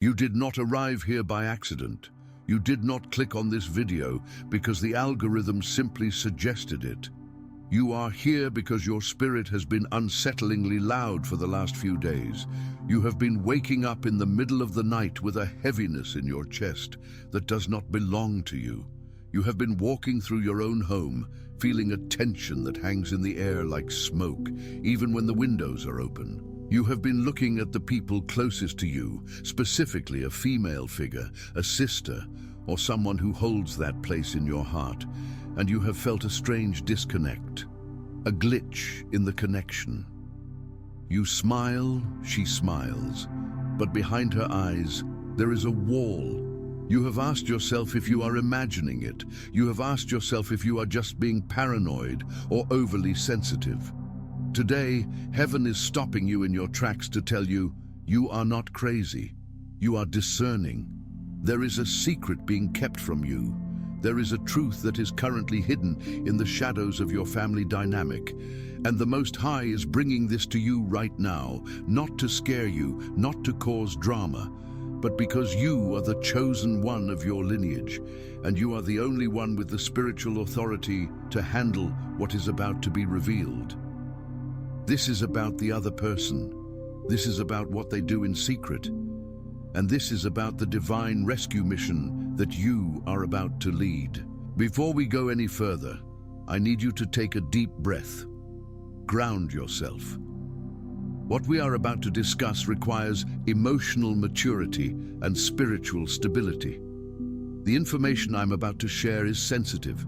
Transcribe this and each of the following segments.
You did not arrive here by accident. You did not click on this video because the algorithm simply suggested it. You are here because your spirit has been unsettlingly loud for the last few days. You have been waking up in the middle of the night with a heaviness in your chest that does not belong to you. You have been walking through your own home, feeling a tension that hangs in the air like smoke, even when the windows are open. You have been looking at the people closest to you, specifically a female figure, a sister, or someone who holds that place in your heart, and you have felt a strange disconnect, a glitch in the connection. You smile, she smiles, but behind her eyes, there is a wall. You have asked yourself if you are imagining it. You have asked yourself if you are just being paranoid or overly sensitive. Today, heaven is stopping you in your tracks to tell you, you are not crazy. You are discerning. There is a secret being kept from you. There is a truth that is currently hidden in the shadows of your family dynamic. And the Most High is bringing this to you right now, not to scare you, not to cause drama, but because you are the chosen one of your lineage, and you are the only one with the spiritual authority to handle what is about to be revealed. This is about the other person. This is about what they do in secret. And this is about the divine rescue mission that you are about to lead. Before we go any further, I need you to take a deep breath. Ground yourself. What we are about to discuss requires emotional maturity and spiritual stability. The information I'm about to share is sensitive.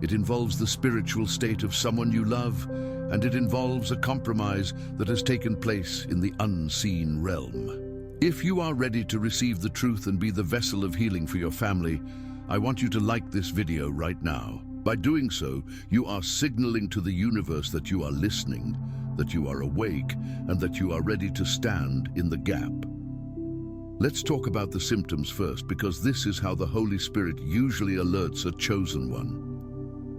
It involves the spiritual state of someone you love, and it involves a compromise that has taken place in the unseen realm. If you are ready to receive the truth and be the vessel of healing for your family, I want you to like this video right now. By doing so, you are signaling to the universe that you are listening, that you are awake, and that you are ready to stand in the gap. Let's talk about the symptoms first, because this is how the Holy Spirit usually alerts a chosen one.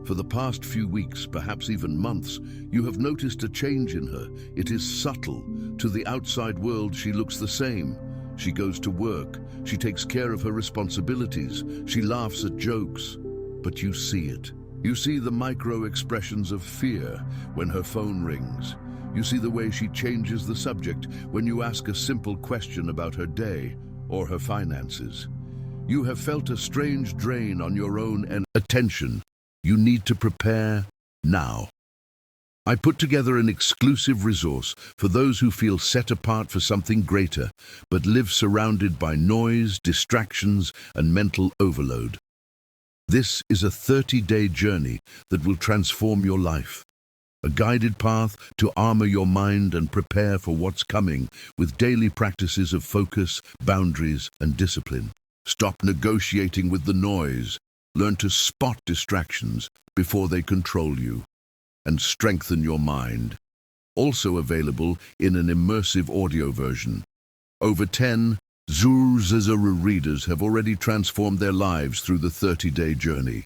For the past few weeks, perhaps even months, you have noticed a change in her. It is subtle. To the outside world, she looks the same. She goes to work. She takes care of her responsibilities. She laughs at jokes. But you see it. You see the micro expressions of fear when her phone rings. You see the way she changes the subject when you ask a simple question about her day or her finances. You have felt a strange drain on your own attention. You need to prepare now. I put together an exclusive resource for those who feel set apart for something greater, but live surrounded by noise, distractions, and mental overload. This is a 30-day journey that will transform your life. A guided path to armor your mind and prepare for what's coming with daily practices of focus, boundaries, and discipline. Stop negotiating with the noise. Learn to spot distractions before they control you, and strengthen your mind. Also available in an immersive audio version. Over 10 Zuru readers have already transformed their lives through the 30-day journey.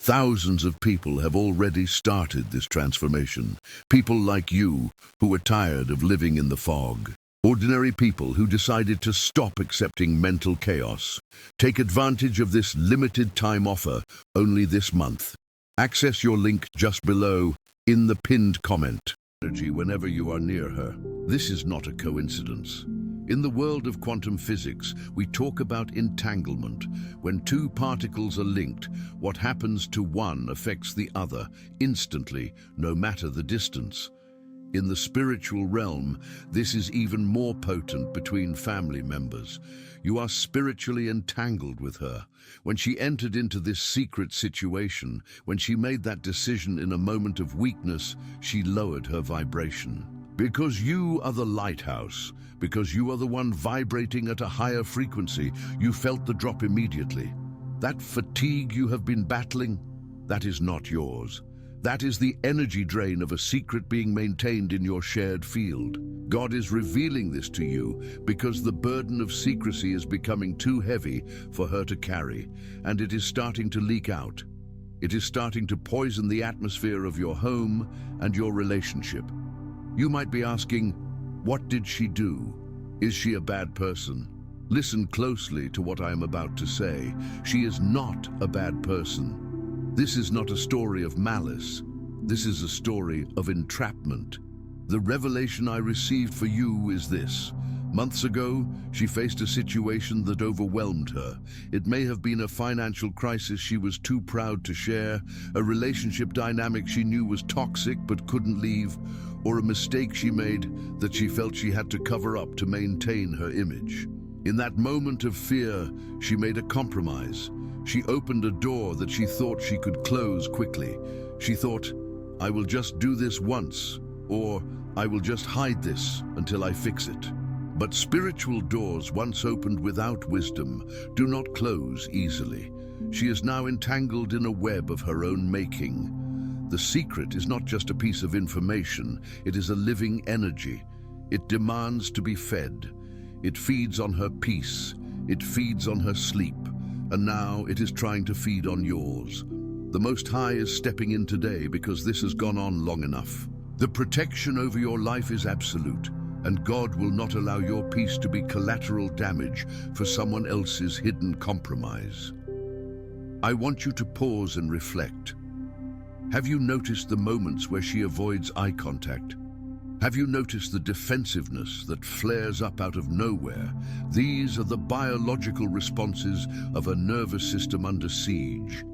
Thousands of people have already started this transformation. People like you who are tired of living in the fog. Ordinary people who decided to stop accepting mental chaos. Take advantage of this limited time offer only this month. Access your link just below in the pinned comment. Whenever you are near her. This is not a coincidence. In the world of quantum physics, we talk about entanglement. When two particles are linked, what happens to one affects the other instantly, no matter the distance. In the spiritual realm, this is even more potent between family members. You are spiritually entangled with her. When she entered into this secret situation, when she made that decision in a moment of weakness, she lowered her vibration. Because you are the lighthouse, because you are the one vibrating at a higher frequency, you felt the drop immediately. That fatigue you have been battling, that is not yours. That is the energy drain of a secret being maintained in your shared field. God is revealing this to you because the burden of secrecy is becoming too heavy for her to carry, and it is starting to leak out. It is starting to poison the atmosphere of your home and your relationship. You might be asking, what did she do? Is she a bad person? Listen closely to what I am about to say. She is not a bad person. This is not a story of malice. This is a story of entrapment. The revelation I received for you is this. Months ago, she faced a situation that overwhelmed her. It may have been a financial crisis she was too proud to share, a relationship dynamic she knew was toxic but couldn't leave, or a mistake she made that she felt she had to cover up to maintain her image. In that moment of fear, she made a compromise. She opened a door that she thought she could close quickly. She thought, I will just do this once, or I will just hide this until I fix it. But spiritual doors once opened without wisdom do not close easily. She is now entangled in a web of her own making. The secret is not just a piece of information, it is a living energy. It demands to be fed. It feeds on her peace, it feeds on her sleep, and now it is trying to feed on yours. The Most High is stepping in today because this has gone on long enough. The protection over your life is absolute, and God will not allow your peace to be collateral damage for someone else's hidden compromise. I want you to pause and reflect. Have you noticed the moments where she avoids eye contact? Have you noticed the defensiveness that flares up out of nowhere? These are the biological responses of a nervous system under siege.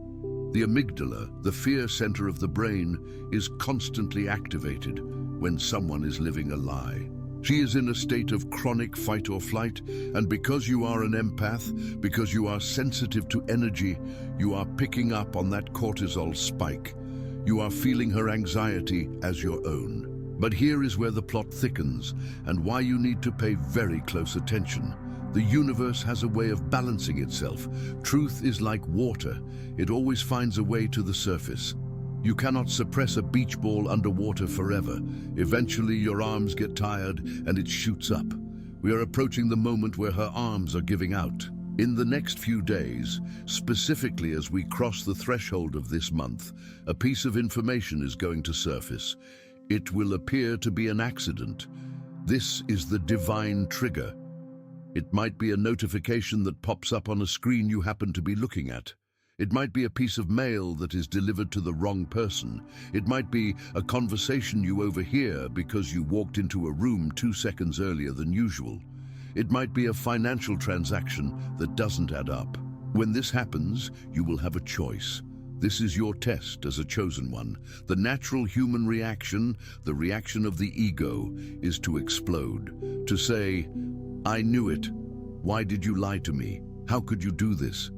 The amygdala, the fear center of the brain, is constantly activated when someone is living a lie. She is in a state of chronic fight or flight, and because you are an empath, because you are sensitive to energy, you are picking up on that cortisol spike. You are feeling her anxiety as your own. But here is where the plot thickens, and why you need to pay very close attention. The universe has a way of balancing itself. Truth is like water. It always finds a way to the surface. You cannot suppress a beach ball underwater forever. Eventually your arms get tired and it shoots up. We are approaching the moment where her arms are giving out. In the next few days, specifically as we cross the threshold of this month, a piece of information is going to surface. It will appear to be an accident. This is the divine trigger. It might be a notification that pops up on a screen you happen to be looking at. It might be a piece of mail that is delivered to the wrong person. It might be a conversation you overhear because you walked into a room 2 seconds earlier than usual. It might be a financial transaction that doesn't add up. When this happens, you will have a choice. This is your test as a chosen one. The natural human reaction, the reaction of the ego, is to explode, to say, I knew it. Why did you lie to me? How could you do this?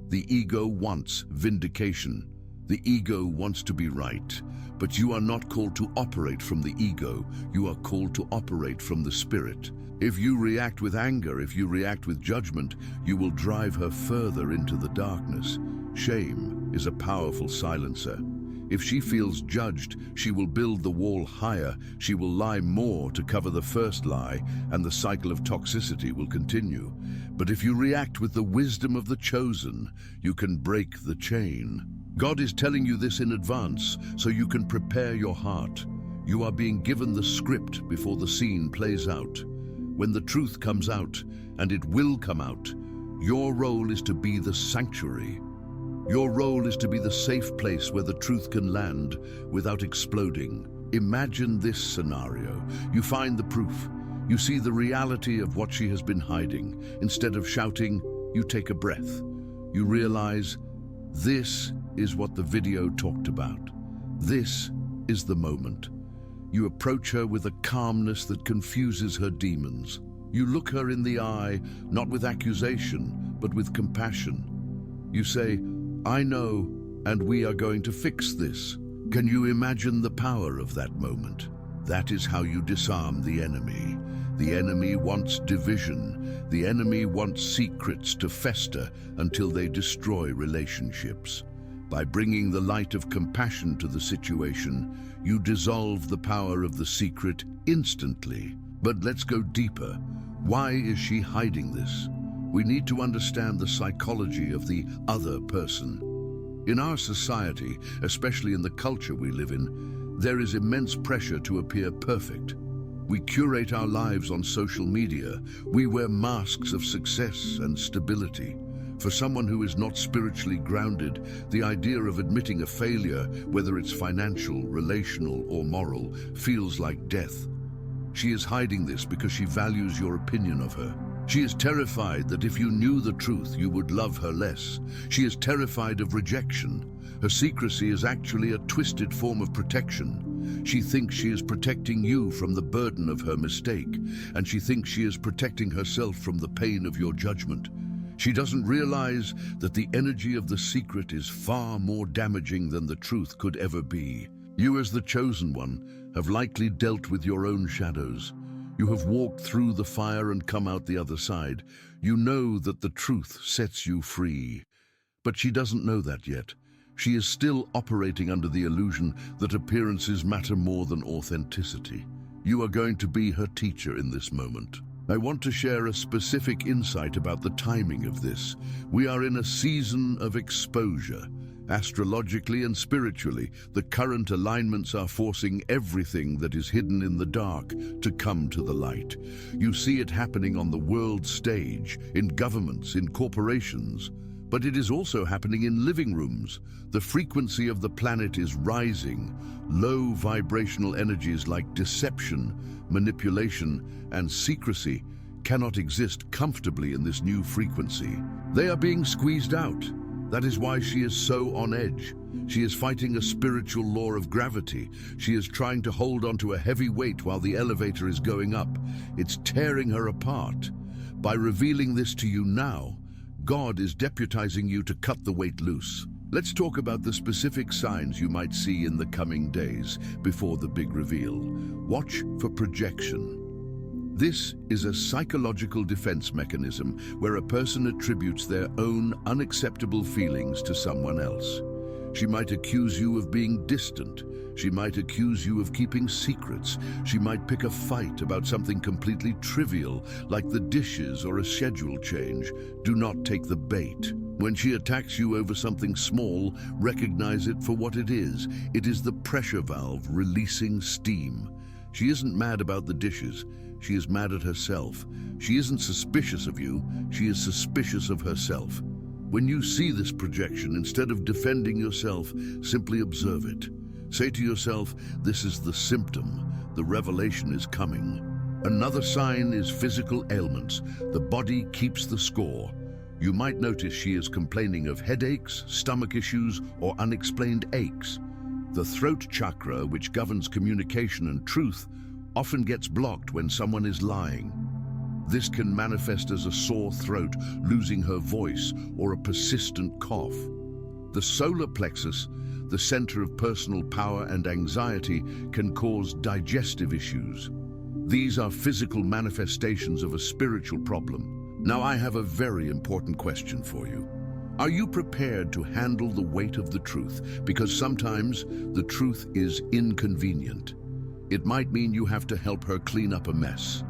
The ego wants vindication. The ego wants to be right. But you are not called to operate from the ego. You are called to operate from the spirit. If you react with anger, if you react with judgment, you will drive her further into the darkness. Shame is a powerful silencer. If she feels judged, she will build the wall higher. She will lie more to cover the first lie, and the cycle of toxicity will continue. But if you react with the wisdom of the chosen, you can break the chain. God is telling you this in advance, so you can prepare your heart. You are being given the script before the scene plays out. When the truth comes out, and it will come out, your role is to be the sanctuary. Your role is to be the safe place where the truth can land without exploding. Imagine this scenario. You find the proof. You see the reality of what she has been hiding. Instead of shouting, you take a breath. You realize, this is what the video talked about. This is the moment. You approach her with a calmness that confuses her demons. You look her in the eye, not with accusation, but with compassion. You say, I know, and we are going to fix this. Can you imagine the power of that moment? That is how you disarm the enemy. The enemy wants division. The enemy wants secrets to fester until they destroy relationships. By bringing the light of compassion to the situation, you dissolve the power of the secret instantly. But let's go deeper. Why is she hiding this? We need to understand the psychology of the other person. In our society, especially in the culture we live in, there is immense pressure to appear perfect. We curate our lives on social media. We wear masks of success and stability. For someone who is not spiritually grounded, the idea of admitting a failure, whether it's financial, relational, or moral, feels like death. She is hiding this because she values your opinion of her. She is terrified that if you knew the truth, you would love her less. She is terrified of rejection. Her secrecy is actually a twisted form of protection. She thinks she is protecting you from the burden of her mistake, and she thinks she is protecting herself from the pain of your judgment. She doesn't realize that the energy of the secret is far more damaging than the truth could ever be. You, as the chosen one, have likely dealt with your own shadows. You have walked through the fire and come out the other side. You know that the truth sets you free. But she doesn't know that yet. She is still operating under the illusion that appearances matter more than authenticity. You are going to be her teacher in this moment. I want to share a specific insight about the timing of this. We are in a season of exposure. Astrologically and spiritually, the current alignments are forcing everything that is hidden in the dark to come to the light. You see it happening on the world stage, in governments, in corporations. But it is also happening in living rooms. The frequency of the planet is rising. Low vibrational energies like deception, manipulation, and secrecy cannot exist comfortably in this new frequency. They are being squeezed out. That is why she is so on edge. She is fighting a spiritual law of gravity. She is trying to hold onto a heavy weight while the elevator is going up. It's tearing her apart. By revealing this to you now, God is deputizing you to cut the weight loose. Let's talk about the specific signs you might see in the coming days before the big reveal. Watch for projection. This is a psychological defense mechanism where a person attributes their own unacceptable feelings to someone else. She might accuse you of being distant. She might accuse you of keeping secrets. She might pick a fight about something completely trivial, like the dishes or a schedule change. Do not take the bait. When she attacks you over something small, recognize it for what it is. It is the pressure valve releasing steam. She isn't mad about the dishes. She is mad at herself. She isn't suspicious of you. She is suspicious of herself. When you see this projection, instead of defending yourself, simply observe it. Say to yourself, this is the symptom. The revelation is coming. Another sign is physical ailments. The body keeps the score. You might notice she is complaining of headaches, stomach issues, or unexplained aches. The throat chakra, which governs communication and truth, often gets blocked when someone is lying. This can manifest as a sore throat, losing her voice, or a persistent cough. The solar plexus, the center of personal power and anxiety, can cause digestive issues. These are physical manifestations of a spiritual problem. Now I have a very important question for you. Are you prepared to handle the weight of the truth? Because sometimes the truth is inconvenient. It might mean you have to help her clean up a mess.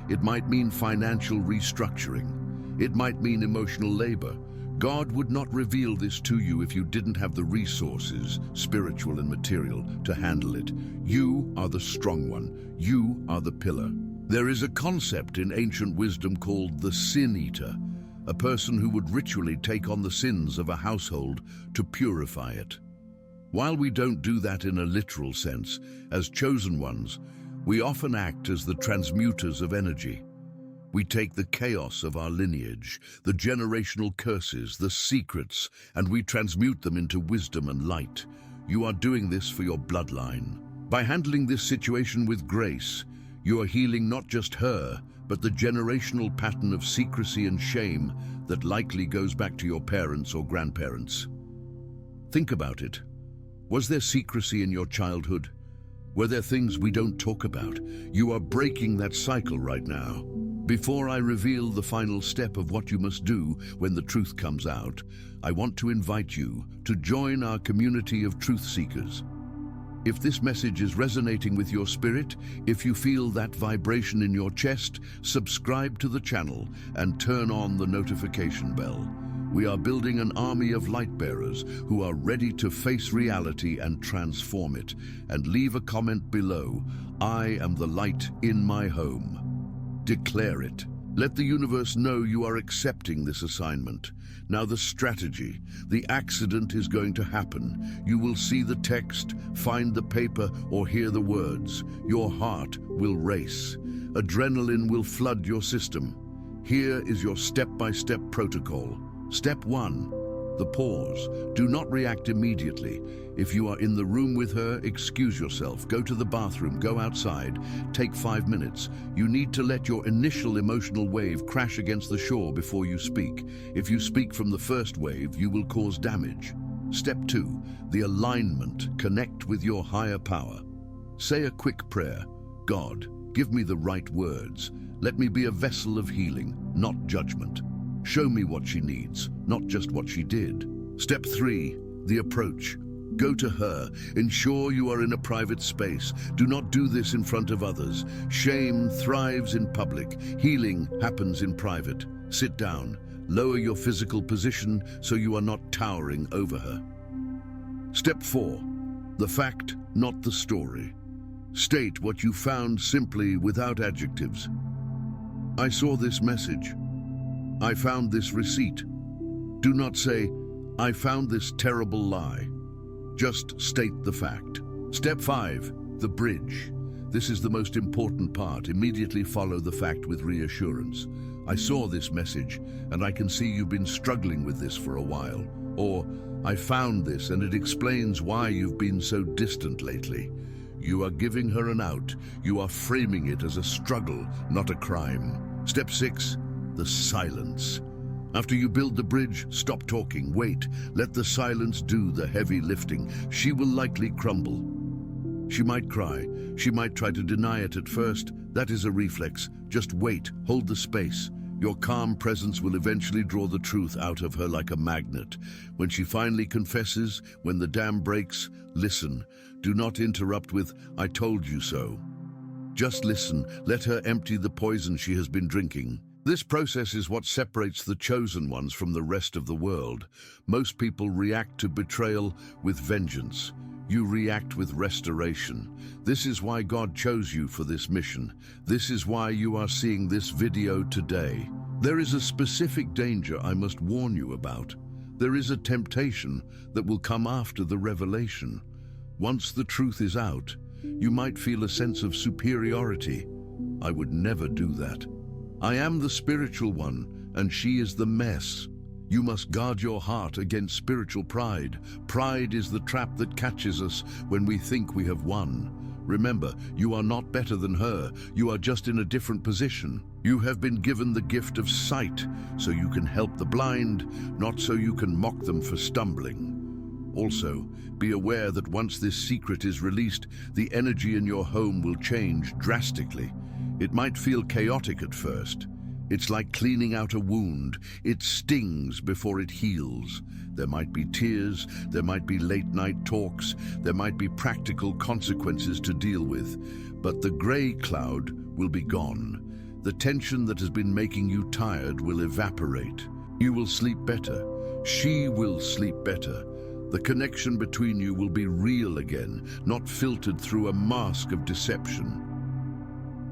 It might mean financial restructuring. It might mean emotional labor. God would not reveal this to you if you didn't have the resources, spiritual and material, to handle it. You are the strong one. You are the pillar. There is a concept in ancient wisdom called the sin eater, a person who would ritually take on the sins of a household to purify it. While we don't do that in a literal sense, as chosen ones, we often act as the transmuters of energy. We take the chaos of our lineage, the generational curses, the secrets, and we transmute them into wisdom and light. You are doing this for your bloodline. By handling this situation with grace, you are healing not just her, but the generational pattern of secrecy and shame that likely goes back to your parents or grandparents. Think about it. Was there secrecy in your childhood? Were there things we don't talk about? You are breaking that cycle right now. Before I reveal the final step of what you must do when the truth comes out, I want to invite you to join our community of truth seekers. If this message is resonating with your spirit, if you feel that vibration in your chest, subscribe to the channel and turn on the notification bell. We are building an army of light bearers who are ready to face reality and transform it. And leave a comment below. I am the light in my home. Declare it. Let the universe know you are accepting this assignment. Now the strategy. The accident is going to happen. You will see the text, find the paper, or hear the words. Your heart will race. Adrenaline will flood your system. Here is your step-by-step protocol. Step 1. The pause. Do not react immediately. If you are in the room with her, excuse yourself. Go to the bathroom, go outside. Take 5 minutes. You need to let your initial emotional wave crash against the shore before you speak. If you speak from the first wave, you will cause damage. Step 2. The alignment. Connect with your higher power. Say a quick prayer. God, give me the right words. Let me be a vessel of healing, not judgment. Show me what she needs, not just what she did. Step 3. The approach. Go to her. Ensure you are in a private space. Do not do this in front of others. Shame thrives in public. Healing happens in private. Sit down. Lower your physical position so you are not towering over her. Step 4. The fact, not the story. State what you found simply without adjectives. I saw this message. I found this receipt. Do not say, I found this terrible lie. Just state the fact. Step 5. The bridge. This is the most important part. Immediately follow the fact with reassurance. I saw this message, and I can see you've been struggling with this for a while. Or, I found this, and it explains why you've been so distant lately. You are giving her an out. You are framing it as a struggle, not a crime. Step 6. The silence. After you build the bridge, stop talking, wait. Let the silence do the heavy lifting. She will likely crumble. She might cry. She might try to deny it at first. That is a reflex. Just wait, hold the space. Your calm presence will eventually draw the truth out of her like a magnet. When she finally confesses, when the dam breaks, listen. Do not interrupt with, I told you so. Just listen. Let her empty the poison she has been drinking. This process is what separates the chosen ones from the rest of the world. Most people react to betrayal with vengeance. You react with restoration. This is why God chose you for this mission. This is why you are seeing this video today. There is a specific danger I must warn you about. There is a temptation that will come after the revelation. Once the truth is out, you might feel a sense of superiority. I would never do that. I am the spiritual one, and she is the mess. You must guard your heart against spiritual pride. Pride is the trap that catches us when we think we have won. Remember, you are not better than her. You are just in a different position. You have been given the gift of sight, so you can help the blind, not so you can mock them for stumbling. Also, be aware that once this secret is released, the energy in your home will change drastically. It might feel chaotic at first. It's like cleaning out a wound. It stings before it heals. There might be tears, there might be late-night talks, there might be practical consequences to deal with. But the gray cloud will be gone. The tension that has been making you tired will evaporate. You will sleep better. She will sleep better. The connection between you will be real again, not filtered through a mask of deception.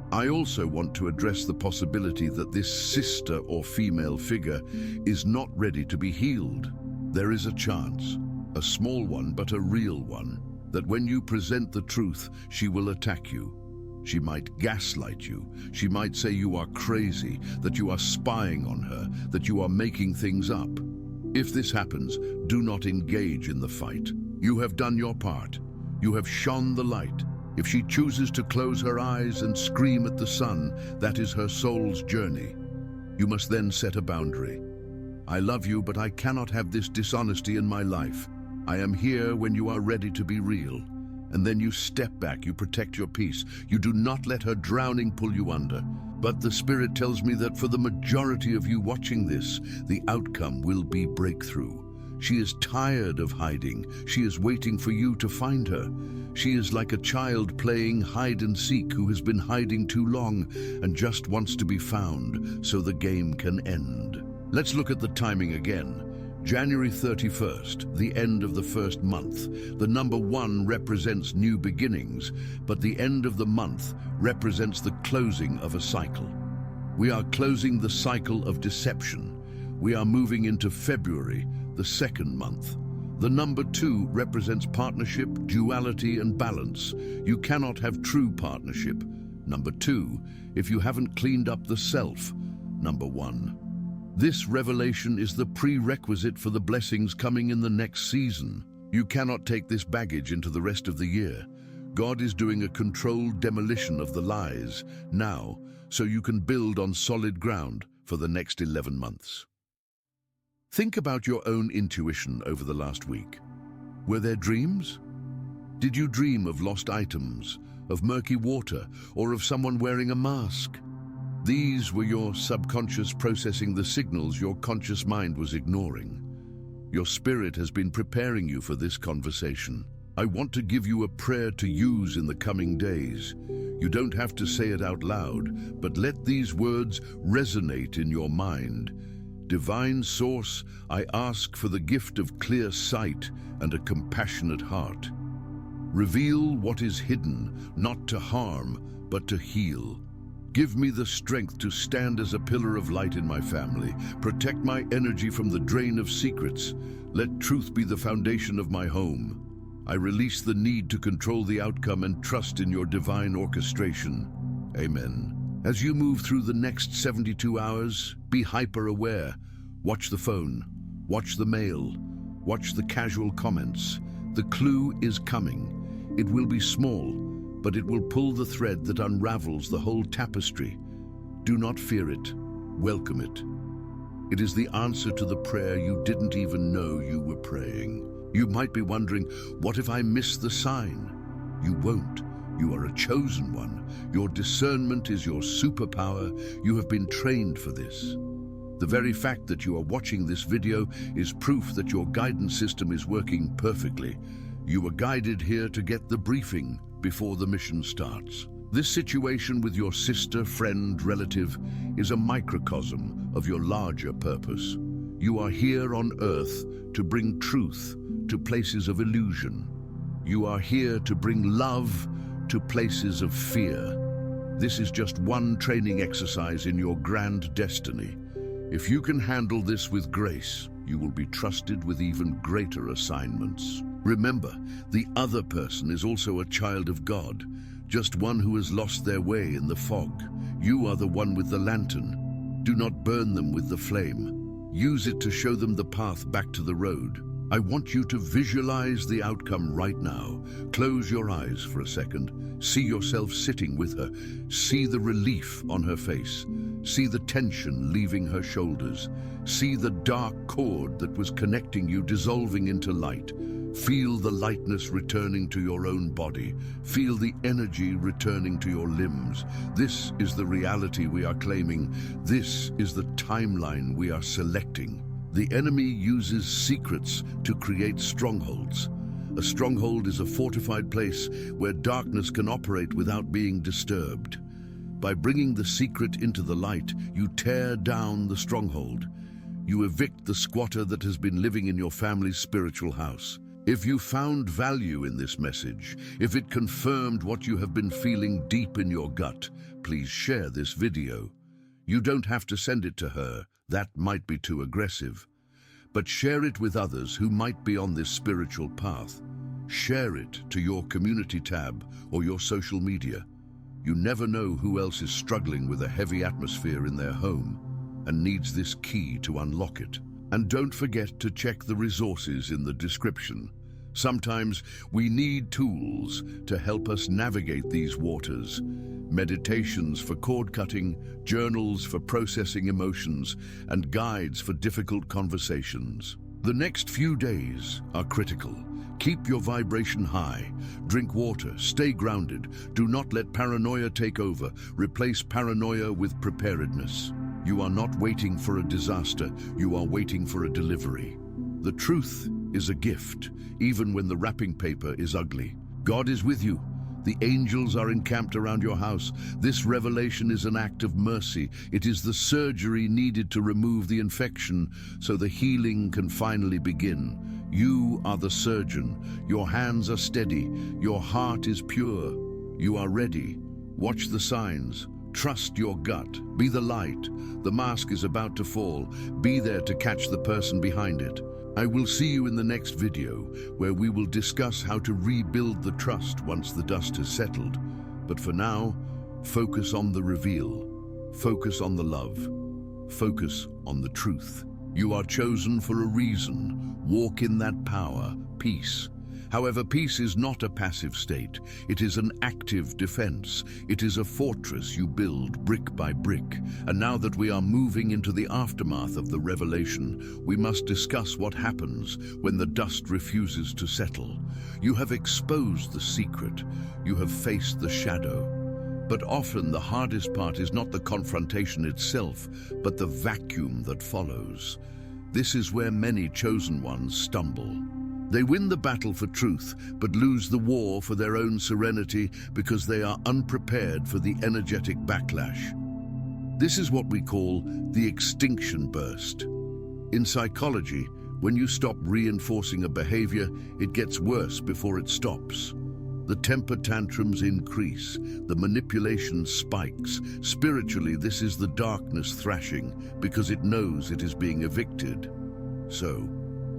I also want to address the possibility that this sister or female figure is not ready to be healed. There is a chance, a small one but a real one, that when you present the truth, she will attack you. She might gaslight you. She might say you are crazy, that you are spying on her, that you are making things up. If this happens, do not engage in the fight. You have done your part. You have shone the light. If she chooses to close her eyes and scream at the sun, that is her soul's journey. You must then set a boundary. I love you, but I cannot have this dishonesty in my life. I am here when you are ready to be real. And then you step back, you protect your peace. You do not let her drowning pull you under. But the Spirit tells me that for the majority of you watching this, the outcome will be breakthrough. She is tired of hiding. She is waiting for you to find her. She is like a child playing hide and seek who has been hiding too long and just wants to be found so the game can end. Let's look at the timing again. January 31st, the end of the first month. The number 1 represents new beginnings, but the end of the month represents the closing of a cycle. We are closing the cycle of deception. We are moving into February, the second month. The number 2 represents partnership, duality, and balance. You cannot have true partnership, number 2, if you haven't cleaned up the self, number 1. This revelation is the prerequisite for the blessings coming in the next season. You cannot take this baggage into the rest of the year. God is doing a controlled demolition of the lies now, so you can build on solid ground for the next 11 months. Think about your own intuition over the last week. Were there dreams? Did you dream of lost items, of murky water, or of someone wearing a mask? These were your subconscious processing the signals your conscious mind was ignoring. Your spirit has been preparing you for this conversation. I want to give you a prayer to use in the coming days. You don't have to say it out loud, but let these words resonate in your mind. Divine Source, I ask for the gift of clear sight and a compassionate heart. Reveal what is hidden, not to harm, but to heal. Give me the strength to stand as a pillar of light in my family. Protect my energy from the drain of secrets. Let truth be the foundation of my home. I release the need to control the outcome and trust in your divine orchestration. Amen. As you move through the next 72 hours, be hyper-aware. Watch the phone. Watch the mail. Watch the casual comments. The clue is coming. It will be small, but it will pull the thread that unravels the whole tapestry. Do not fear it. Welcome it. It is the answer to the prayer you didn't even know you were praying. You might be wondering, what if I miss the sign? You won't. You are a chosen one. Your discernment is your superpower. You have been trained for this. The very fact that you are watching this video is proof that your guidance system is working perfectly. You were guided here to get the briefing before the mission starts. This situation with your sister, friend, relative is a microcosm of your larger purpose. You are here on Earth to bring truth to places of illusion. You are here to bring love to places of fear. This is just one training exercise in your grand destiny. If you can handle this with grace, you will be trusted with even greater assignments. Remember, the other person is also a child of God, just one who has lost their way in the fog. You are the one with the lantern. Do not burn them with the flame. Use it to show them the path back to the road. I want you to visualize the outcome right now. Close your eyes for a second. See yourself sitting with her. See the relief on her face. See the tension leaving her shoulders. See the dark cord that was connecting you dissolving into light. Feel the lightness returning to your own body. Feel the energy returning to your limbs. This is the reality we are claiming. This is the timeline we are selecting. The enemy uses secrets to create strongholds. A stronghold is a fortified place where darkness can operate without being disturbed. By bringing the secret into the light, you tear down the stronghold. You evict the squatter that has been living in your family's spiritual house. If you found value in this message, if it confirmed what you have been feeling deep in your gut, please share this video. You don't have to send it to her. That might be too aggressive. But share it with others who might be on this spiritual path. Share it to your community tab or your social media. You never know who else is struggling with a heavy atmosphere in their home and needs this key to unlock it. And don't forget to check the resources in the description. Sometimes we need tools to help us navigate these waters. Meditations for cord cutting, journals for processing emotions, and guides for difficult conversations. The next few days are critical. Keep your vibration high. Drink water. Stay grounded. Do not let paranoia take over. Replace paranoia with preparedness. You are not waiting for a disaster. You are waiting for a delivery. The truth is a gift, even when the wrapping paper is ugly. God is with you. The angels are encamped around your house. This revelation is an act of mercy. It is the surgery needed to remove the infection so the healing can finally begin. You are the surgeon. Your hands are steady. Your heart is pure. You are ready. Watch the signs. Trust your gut. Be the light. The mask is about to fall. Be there to catch the person behind it. I will see you in the next video, where we will discuss how to rebuild the trust once the dust has settled. But for now, focus on the reveal. Focus on the love. Focus on the truth. You are chosen for a reason. Walk in that power, peace. However, peace is not a passive state. It is an active defense. It is a fortress you build brick by brick. And now that we are moving into the aftermath of the revelation, we must discuss what happens when the dust refuses to settle. You have exposed the secret. You have faced the shadow. But often the hardest part is not the confrontation itself, but the vacuum that follows. This is where many chosen ones stumble. They win the battle for truth, but lose the war for their own serenity because they are unprepared for the energetic backlash. This is what we call the extinction burst. In psychology, when you stop reinforcing a behavior, it gets worse before it stops. The temper tantrums increase, the manipulation spikes. Spiritually, this is the darkness thrashing because it knows it is being evicted. So,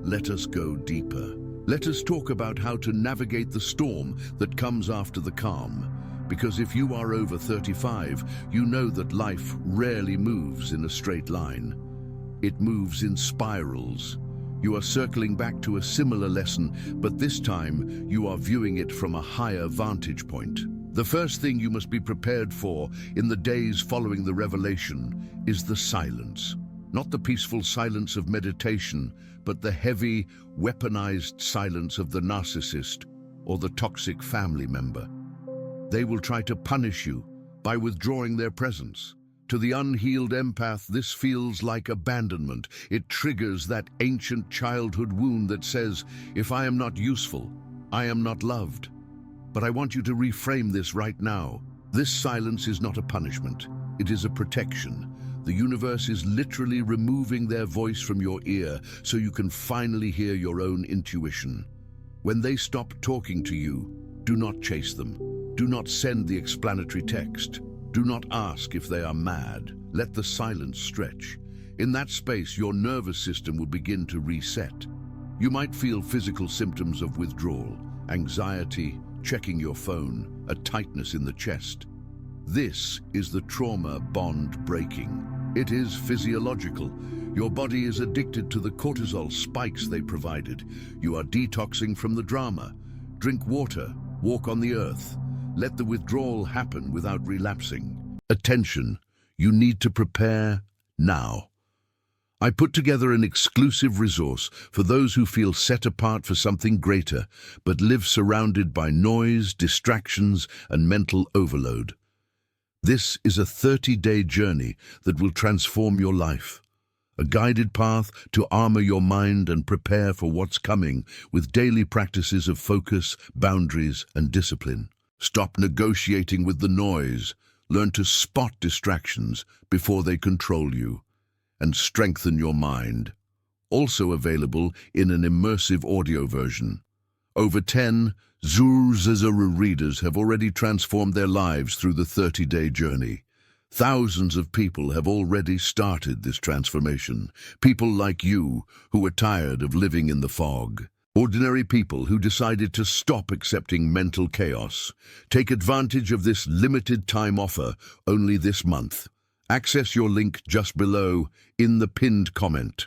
let us go deeper. Let us talk about how to navigate the storm that comes after the calm. Because if you are over 35, you know that life rarely moves in a straight line. It moves in spirals. You are circling back to a similar lesson, but this time you are viewing it from a higher vantage point. The first thing you must be prepared for in the days following the revelation is the silence. Not the peaceful silence of meditation, but the heavy, weaponized silence of the narcissist or the toxic family member. They will try to punish you by withdrawing their presence. To the unhealed empath, this feels like abandonment. It triggers that ancient childhood wound that says, if I am not useful, I am not loved. But I want you to reframe this right now. This silence is not a punishment. It is a protection. The universe is literally removing their voice from your ear so you can finally hear your own intuition. When they stop talking to you, do not chase them. Do not send the explanatory text. Do not ask if they are mad. Let the silence stretch. In that space, your nervous system will begin to reset. You might feel physical symptoms of withdrawal, anxiety, checking your phone, a tightness in the chest. This is the trauma bond breaking. It is physiological. Your body is addicted to the cortisol spikes they provided. You are detoxing from the drama. Drink water, walk on the earth. Let the withdrawal happen without relapsing. Attention, you need to prepare now. I put together an exclusive resource for those who feel set apart for something greater, but live surrounded by noise, distractions, and mental overload. This is a 30-day journey that will transform your life. A guided path to armor your mind and prepare for what's coming with daily practices of focus, boundaries, and discipline. Stop negotiating with the noise. Learn to spot distractions before they control you. And strengthen your mind. Also available in an immersive audio version. Over 10 Zuru readers have already transformed their lives through the 30-day journey. Thousands of people have already started this transformation. People like you who are tired of living in the fog. Ordinary people who decided to stop accepting mental chaos. Take advantage of this limited time offer only this month. Access your link just below in the pinned comment.